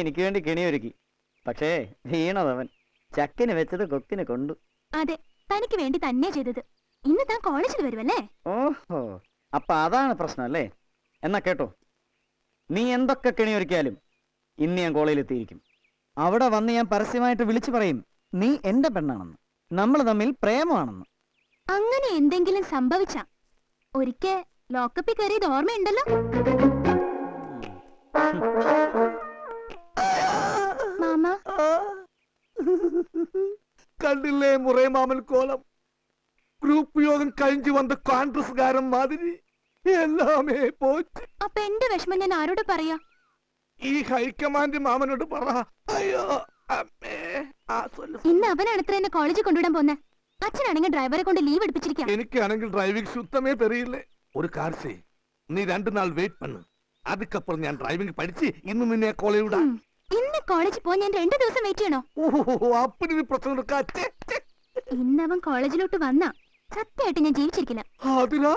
എനിക്ക് വേണ്ടി കെണിയൊരുക്കി, പക്ഷേ വീണതവൻ. ചക്കിന് വെച്ചത് കൊക്കിന് കൊണ്ടു. അതെ, തനിക്ക് വേണ്ടി തന്നെ ചെയ്തത്. ഇന്ന് താൻ കോളേജിൽ വരുമല്ലേ? ഓഹോ, അപ്പൊ അതാണ് പ്രശ്നം അല്ലേ? എന്നാ കേട്ടോ, നീ എന്തൊക്കെ കെണിയൊരുക്കിയാലും ഇന്ന് ഞാൻ കോളേജിൽ എത്തിയിരിക്കും. അവിടെ വന്ന് ഞാൻ പരസ്യമായിട്ട് വിളിച്ചു പറയും നീ എന്റെ പെണ്ണാണെന്ന്, നമ്മൾ തമ്മിൽ പ്രേമമാണെന്ന്. അങ്ങനെ എന്തെങ്കിലും സംഭവിച്ച ഒരിക്കൽ ലോക്കപ്പിൽ കയറിയത് ഓർമ്മയുണ്ടല്ലോ? മാമ കണ്ടില്ലേ മുറേമാമൻ കോലം? ഗ്രൂപ്പ് യോഗം കഴിഞ്ഞു വന്ന കോൺഗ്രസ്സുകാരൻ മാതിരി എല്ലാമേ പോറ്റ്. അപ്പൊ എന്റെ വിഷമം ഞാൻ ആരോട് പറയാ? ഈ ഹൈക്കമാൻഡ് മാമനോട് പറ. അയ്യോ അമ്മേ. ഇന്ന് അവനാണത്ര എന്നെ കോളേജിൽ കൊണ്ടുവിടാൻ പോന്നെ. അച്ഛനാണെങ്കിൽ ഡ്രൈവറെ കൊണ്ട് ലീവ് എടുപ്പിച്ചിരിക്കാം. എനിക്കാണെങ്കിൽ ഡ്രൈവിംഗ് ശുദ്ധമേ തെരിയില്ലേ. ഒരു കാർ ചെയ്, നീ 2 നാൾ വെയിറ്റ് പണ്ണു. അതുക്കപ്പുറം ഞാൻ ഡ്രൈവിംഗ് പഠിച്ച് ഇന്ന് നിന്നെ കോളേജ് വിടാം. ഇന്ന് കോളേജിൽ പോവാൻ ഞാൻ 2 ദിവസം വെയിറ്റ് ചെയ്യണോ? ഓഹോ, അപ്പനൊരു പ്രശ്നം എടുക്കാറ്റേ. ഇന്ന് അവൻ കോളേജിലോട്ട് വന്നാ സത്യമായിട്ട് ഞാൻ ജീവിച്ചിരിക്കില്ല. അതിനാ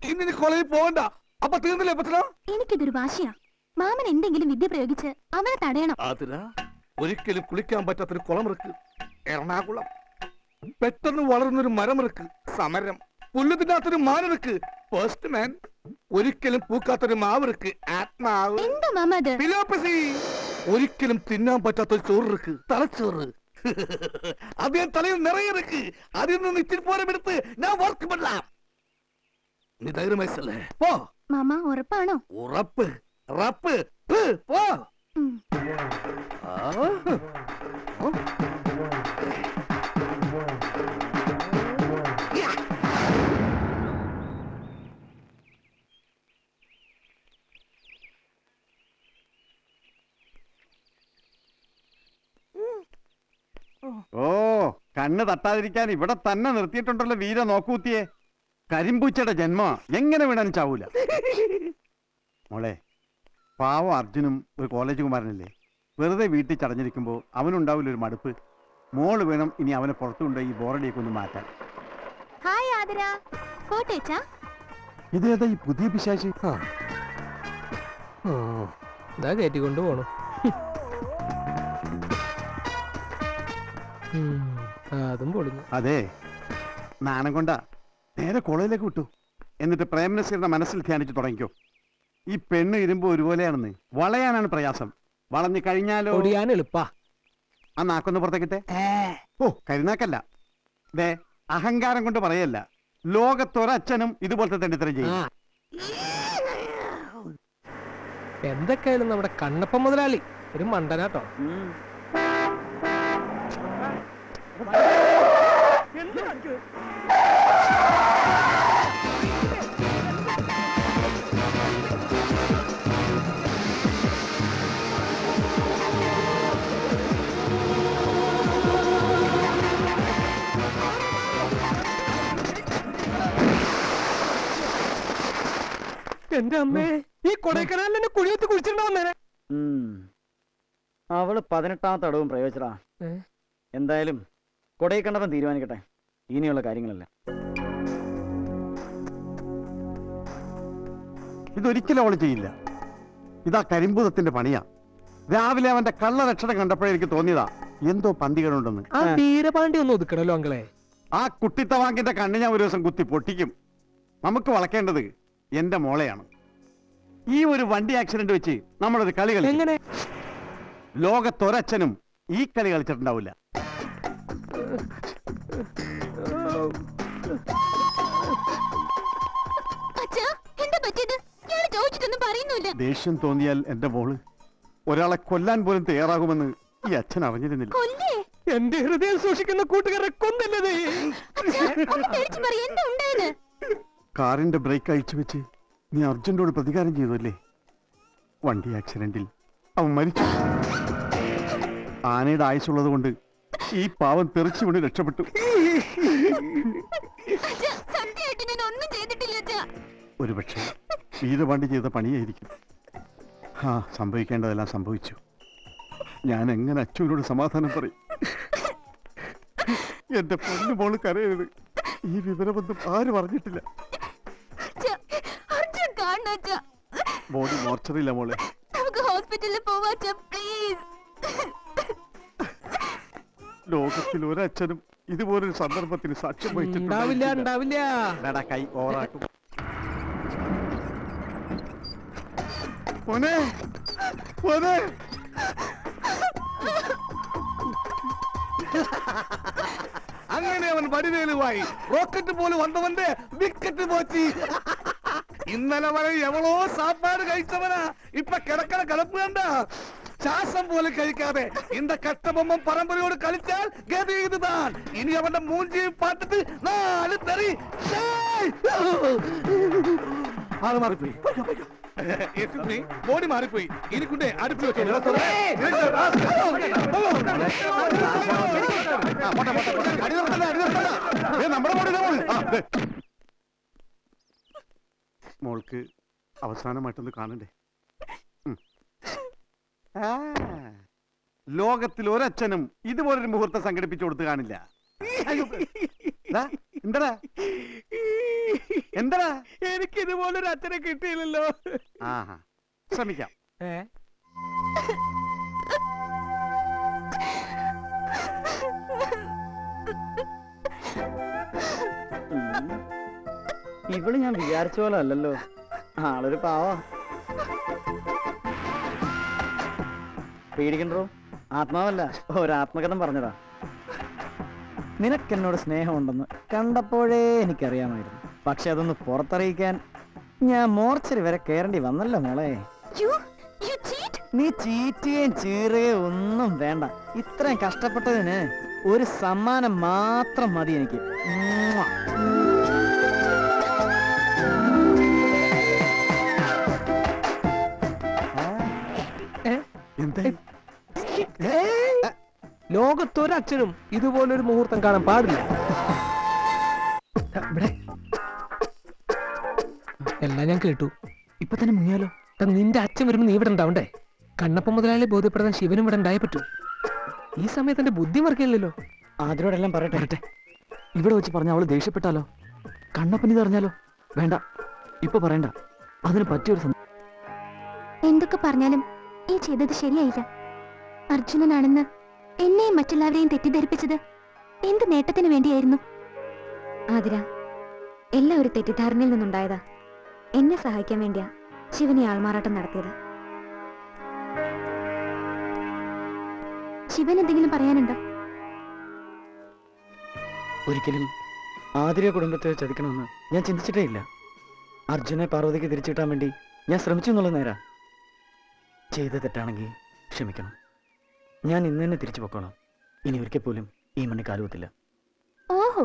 ഇന്ന് കോളേജിൽ പോകണ്ട. അപ്പൊ തീർന്നില്ലേ പറ്റില്ല? എനിക്കിതൊരു വാശിയാ. മാമൻ എന്തെങ്കിലും വിദ്യ പ്രയോഗിച്ച് അവനെ തടയണം. അതിനാ ഒരിക്കലും കുളിക്കാൻ പറ്റാത്തൊരു കുളമിറക്ക് എറണാകുളം. പെട്ടെന്ന് വളർന്നൊരു മരമിറക്ക് സമരം. പുല്ലുതിനകത്തൊരു മാനിറക്ക് ഫസ്റ്റ് മാൻ. ഒരിക്കലും പൂക്കാത്തൊരു മാവിറക്ക് ആത്മാവ്. എന്താ മാമ അത്? ഫിലോപ്പസി. ഒരിക്കലും തിന്നാൻ പറ്റാത്തൊരു ചോറിറക്ക് തലച്ചോറ്. അത് തലയിൽ നിറയിറക്ക്. അതിൽ നിന്ന് ഇച്ചിരി പോരം എടുത്ത് ഞാൻ വർക്ക് പറ്റാം. നീ ധൈര്യമായില്ലേ? പോ മാമ. ഉറപ്പാണോ? ഉറപ്പ് റപ്പ് പോ. ഓ, കണ്ണ് തട്ടാതിരിക്കാൻ ഇവിടെ തന്നെ നിർത്തിയിട്ടുണ്ടല്ലോ വീര നോക്കൂത്തിയെ. കരിമ്പൂച്ചയുടെ ജന്മ എങ്ങനെ വീണാനും ചാവൂല. മോളെ, പാവം അർജുനും ഒരു കോളേജ് കുമാരനല്ലേ. വെറുതെ വീട്ടിൽ ചടഞ്ഞിരിക്കുമ്പോ അവനുണ്ടാവില്ല ഒരു മടുപ്പ്. മോള് വേണം ഇനി അവനെ പുറത്തുകൊണ്ട് ഈ ബോറടിയൊക്കെ ഒന്ന് മാറ്റാൻ. ഹായ് ആതിര. കോട്ടേച്ചാ? ഇതേതാ ഈ പുതിയ പിശാച്? കയറ്റിക്കൊണ്ട് പോണു. അതും പൊളിഞ്ഞു. അതെ, നാണം കൊണ്ടാ നേരെ കോളേജിലേക്ക് വിട്ടു. എന്നിട്ട് പ്രേംനസീറിന്റെ മനസ്സിൽ ധ്യാനിച്ചു തുടങ്ങിക്കോ. ഈ പെണ്ണ് ഇരുമ്പോ ഒരുപോലെയാണെന്ന്. വളയാനാണ് പ്രയാസം. വളഞ്ഞു കഴിഞ്ഞാലോ എളുപ്പാ. ആ നാക്കൊന്ന് പുറത്തേക്കിട്ടെ. ഓ, കരിനാക്കല്ല, ദേ അഹങ്കാരം കൊണ്ട് പറയല്ല. ലോകത്തൊരച്ഛനും ഇതുപോലത്തെ തെണ്ടിത്തരം ചെയ്യും. എന്തൊക്കെയായാലും നമ്മുടെ കണ്ണപ്പ മുതലാളി ഒരു മണ്ടനാട്ടോ. എന്റെ അമ്മേ, ഈ കൊടൈക്കനാലിനെ കുഴിയത്ത് കുഴിച്ചിട്ടുണ്ടാവുന്നേനെ. അവള് 18ാമത്തെ അടവും പ്രയോഗിച്ചടാ. എന്തായാലും കൊടൈക്കണ്ടപ്പൻ തീരുമാനിക്കട്ടെ ഇനിയുള്ള കാര്യങ്ങളല്ല. ഇതൊരിക്കലും അവള് ചെയ്യില്ല. ഇതാ കരിമ്പൂതത്തിന്റെ പണിയാ. രാവിലെ അവന്റെ കള്ളലക്ഷണം കണ്ടപ്പോഴേ എനിക്ക് തോന്നിയതാ എന്തോ പന്തികളുണ്ടെന്ന്. ആ വീരപാണ്ഡ്യ ഒന്ന് ഒതുക്കണല്ലോ അങ്കളെ. ആ കുട്ടിത്തവാങ്കിന്റെ കണ്ണ് ഞാൻ ഒരു ദിവസം കുത്തി പൊട്ടിക്കും. നമുക്ക് വളക്കേണ്ടത് എന്റെ മോളെയാണ്. ഈ ഒരു വണ്ടി ആക്സിഡന്റ് വെച്ച് നമ്മളൊരു കളി കളി. എങ്ങനെ? ലോകത്തൊരച്ഛനും ഈ കളി കളിച്ചിട്ടുണ്ടാവില്ല. ദേഷ്യം തോന്നിയാൽ എന്റെ മോള് ഒരാളെ കൊല്ലാൻ പോലും തയ്യാറാകുമെന്ന് ഈ അച്ഛൻ അറിഞ്ഞിരുന്നില്ല. എന്റെ ഹൃദയം സൂക്ഷിക്കുന്ന കൂട്ടുകാരെ കൊന്നല്ലേ. കാറിന്റെ ബ്രേക്ക് അഴിച്ചു വെച്ച് നീ അർജുനോട് പ്രതികാരം ചെയ്തല്ലേ. വണ്ടി ആക്സിഡന്റിൽ അവൻ മരിച്ചു. ആനയുടെ ആയുസുള്ളത് കൊണ്ട് ഈ പാവം തെറിച്ചു വീണ് രക്ഷപ്പെട്ടു. ഒരുപക്ഷെ വീരപാണ്ഡ്യ ചെയ്ത പണിയായിരിക്കും. ആ, സംഭവിക്കേണ്ടതെല്ലാം സംഭവിച്ചു. ഞാൻ എങ്ങനെ അച്ഛനോട് സമാധാനം പറയും? എന്റെ പൊന്നു മോള് കരയരുത്. ഈ വിവരമൊന്നും ആരും അറിഞ്ഞിട്ടില്ല. ബോഡി മോർച്ചറിയില്ല മോളെ. ഹോസ്പിറ്റലിൽ പോവാ പ്ലീസ്. ലോകത്തിൽ ഒരച്ഛനും ഇതുപോലൊരു സന്ദർഭത്തിന് സാക്ഷ്യം ഉണ്ടാവില്ല ഉണ്ടാവില്ല. വഹിച്ചിട്ടുണ്ടാ കൈ ഓവറാക്കും. മോനെ മോനെ അങ്ങനെ അവൻ വടിവേലുവായി. റോക്കറ്റ് പോലും വന്നവന്റെ വിക്കറ്റ് പോച്ചി. ഇന്നലെ വരെ എവളോ സാപ്പാട് കഴിച്ചവനാ ഇപ്പൊ കിടക്കണ കിടപ്പ് കണ്ട. ശ്വാസം പോലും കഴിക്കാതെ இந்த കട്ടബൊമ്മൻ പരമ്പരയോട് കളിച്ചാൽ ഗതി ഇതുതാൻ. ഇനി അവന്റെ മൂഞ്ചിയും പാട്ടിട്ട് 4 തെറി. ആള് മാറിപ്പോയി. ബോഡി മാറിപ്പോയി. എനിക്കുണ്ടേ അടുപ്പ് വെച്ചോ. മോൾക്ക് അവസാനമായിട്ടൊന്ന് കാണണ്ടേ? ലോകത്തിൽ ഒരച്ഛനും ഇതുപോലൊരു മുഹൂർത്തം സംഘടിപ്പിച്ചു കൊടുത്ത് കാണില്ല. എന്താടാ എന്താടാ? എനിക്ക് ഇതുപോലൊരു അച്ഛനെ കിട്ടിയില്ലല്ലോ. ആഹാ, ശ്രമിക്കാം. ഇവള് ഞാൻ വിചാരിച്ച പോലെ അല്ലല്ലോ. ആളൊരു പാവാ. പേടിക്കണ്ടോ, ആത്മാവല്ല, ഒരാത്മകഥം പറഞ്ഞതാ. നിനക്കെന്നോട് സ്നേഹമുണ്ടെന്ന് കണ്ടപ്പോഴേ എനിക്കറിയാമായിരുന്നു. പക്ഷെ അതൊന്ന് പുറത്തറിയിക്കാൻ ഞാൻ മോർച്ചറി വരെ കയറേണ്ടി വന്നല്ലോ മോളെ. You cheat? നീ ചീറ്റുകയും ചീറുകയും ഒന്നും വേണ്ട. ഇത്രയും കഷ്ടപ്പെട്ടതിന് ഒരു സമ്മാനം മാത്രം മതി എനിക്ക്. എന്താ ലോകത്തൊരച്ഛനും ഇതുപോലൊരു മുഹൂർത്തം കാണാൻ പാടില്ല. ഇവിടെ എല്ലാം ഞാൻ കേട്ടു. ഇപ്പൊ തന്നെ മുങ്ങിയാലോ? നിന്റെ അച്ഛൻ വരുമ്പോ നീ ഇവിടെ ഉണ്ടാവണ്ടേ? കണ്ണപ്പ മുതലാളി ബോധ്യപ്പെടുത്താൻ ശിവനും ഇവിടെ ഉണ്ടായേ പറ്റൂ. ഈ സമയത്ത് എന്റെ ബുദ്ധി മറിക്കില്ലല്ലോ. അതിനോടെല്ലാം പറയട്ടെ. ഇവിടെ വെച്ച് പറഞ്ഞ അവള് ദേഷ്യപ്പെട്ടാലോ? കണ്ണപ്പൻ ഇത് അറിഞ്ഞാലോ? വേണ്ട, ഇപ്പൊ പറയണ്ട. അതിന് പറ്റിയൊരു എന്തൊക്കെ പറഞ്ഞാലും ഈ ചെയ്തത് ശരിയായില്ല. അർജുനനാണെന്ന് എന്നെയും മറ്റുള്ളവരെയും തെറ്റിദ്ധരിപ്പിച്ചത് എന്ത് നേട്ടത്തിന് വേണ്ടിയായിരുന്നു? ആതിര, എല്ലാം ഒരു തെറ്റിദ്ധാരണയിൽ നിന്നുണ്ടായതാ. എന്നെ സഹായിക്കാൻ വേണ്ടിയാ ശിവനെ ആൾമാറാട്ടം നടത്തിയത്. ശിവൻ എന്തെങ്കിലും പറയാനുണ്ടോ? ഒരിക്കലും ആതിര കുടുംബത്തെ ചതിക്കണമെന്ന് ഞാൻ ചിന്തിച്ചിട്ടേ ഇല്ല. അർജുനെ പാർവതിക്ക് തിരിച്ചു കിട്ടാൻ വേണ്ടി ഞാൻ ശ്രമിച്ചു എന്നുള്ള നേരാ. ചെയ്ത തെറ്റാണെങ്കിൽ ക്ഷമിക്കണം. ഞാൻ ഇന്ന് തന്നെ തിരിച്ചു പൊക്കോളാം. ഇനി ഒരിക്കൽ പോലും ഈ മണ്ണി കാലുവത്തില്ല. ഓഹോ,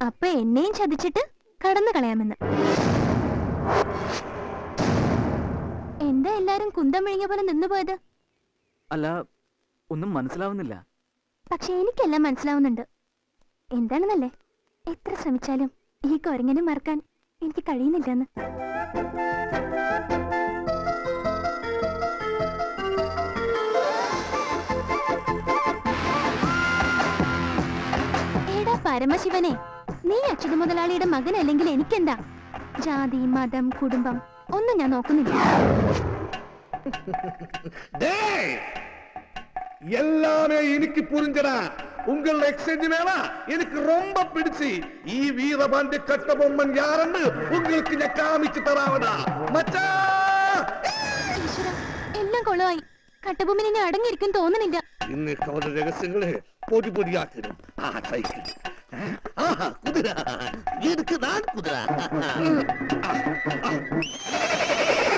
അപ്പൊ എന്നെയും ചതിച്ചിട്ട് കടന്നു കളയാമെന്ന്. എന്താ എല്ലാരും കുന്തം വിഴുങ്ങിയ പോലെ നിന്നുപോയത്? അല്ല, ഒന്നും മനസ്സിലാവുന്നില്ല. പക്ഷെ എനിക്കെല്ലാം മനസ്സിലാവുന്നുണ്ട്. എന്താണെന്നല്ലേ, എത്ര ശ്രമിച്ചാലും ഈ കുരങ്ങനെ മറക്കാൻ എനിക്ക് കഴിയുന്നില്ലെന്ന്. എടാ പരമശിവനെ, നീ അച്യുത മുതലാളിയുടെ മകനല്ലെങ്കിൽ എനിക്കെന്താ? ജാതി, മതം, കുടുംബം ഒന്നും ഞാൻ നോക്കുന്നില്ല. எல்லாமே எனக்கு புரிஞ்சடா. உங்கள் எக்ஸ்சேஞ்ச் மேல எனக்கு ரொம்ப பிடிச்சு. ഈ വീരപാണ്ഡ്യ കട്ടബൊമ്മൻ யாருன்னு உங்களுக்கு ഞാൻ കാണിച്ചു തരാവടാ മച്ചാ. ഈശ്വരാ, എല്ലാം കൊളമായി. കട്ടഭൂമിനെ ഇനി അടങ്ങിയിരിക്കും തോന്നുന്നില്ല. ഇന്ന് കവല രഹസ്യങ്ങളെ പൊടി പൊടിയാക്കണം. ആ സൈക്കിൾ, കുതിര, എനിക്ക് ഞാൻ കുതിര.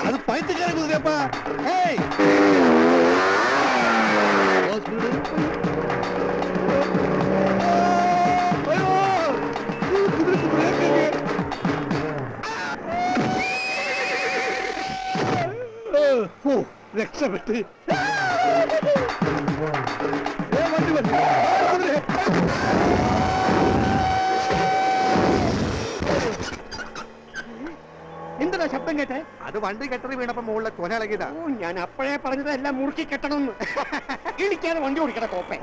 അത് പൈത്തുകാര കുതിരപ്പാ. രക്ഷപ്പെട്ട് വണ്ടി വന്നു. എന്താ ശബ്ദം കേട്ടെ? അത് വണ്ടി കെട്ടറി വീണപ്പോ മുകളിലെ കൊനളകിയതാ. ഞാൻ അപ്പോഴേ പറഞ്ഞത് എല്ലാം മുറുക്കി കെട്ടണമെന്ന്. ഇടിക്കാതെ വണ്ടി ഓടിക്കട കോപ്പേ.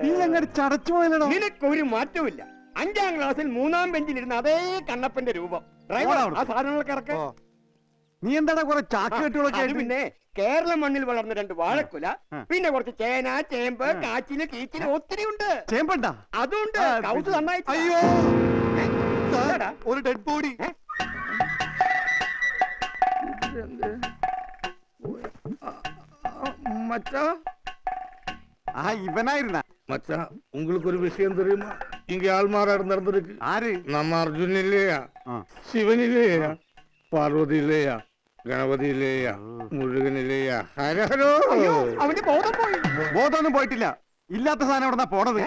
നീ അങ്ങനെ ചടച്ചു പോയല്ലോ. നിനക്കൊരു മാറ്റമില്ല. 5ാം ക്ലാസ്സിൽ 3ാം ബെഞ്ചിലിരുന്ന അതേ കണ്ണപ്പന്റെ രൂപം. ഡ്രൈവർ, ഓടാ അവിടെ. ആ സാധനങ്ങളൊക്കെ ഇറക്ക്. നീ എന്താടാ കുറെ ചാക്ക് കെട്ടുകളൊക്കെ അത് ആയിട്ട് പിന്നെ കേരള മണ്ണിൽ വളർന്ന 2 വാഴക്കുല, ആ. പിന്നെ കുറച്ച് ചേന, ചേമ്പ്, കാച്ചില്, കീച്ചില് ഒത്തിരി ഉണ്ട്. ചേമ്പണ്ടാ? അതുണ്ട്. കൗസ് നന്നായി. അയ്യോ സാർ, എന്താടാ? ഒരു ഡെഡ് ബോഡി. மச்சா ആ ഇവനായിരുന്ന மச்சா உங்களுக்கு ஒரு விஷயம் தெரியுமா? இங்க ஆள்மாறாடு நடந்திருக்கு. ആര്? நம்ம அர்ஜுன் இல்லையா, ആ. சிவன் இல்லையா, பார்வதி இல்லையா, ഗണപതി ഇല്ലയ്യ, മുരുകൻ ഇല്ലയ്യ, ഹരഹരോ. അവന്റെ ബോധം പോയി. ബോധമൊന്നും പോയിട്ടില്ല. ഇല്ലാത്ത സാധനം എവിടെന്നാ പോണത്?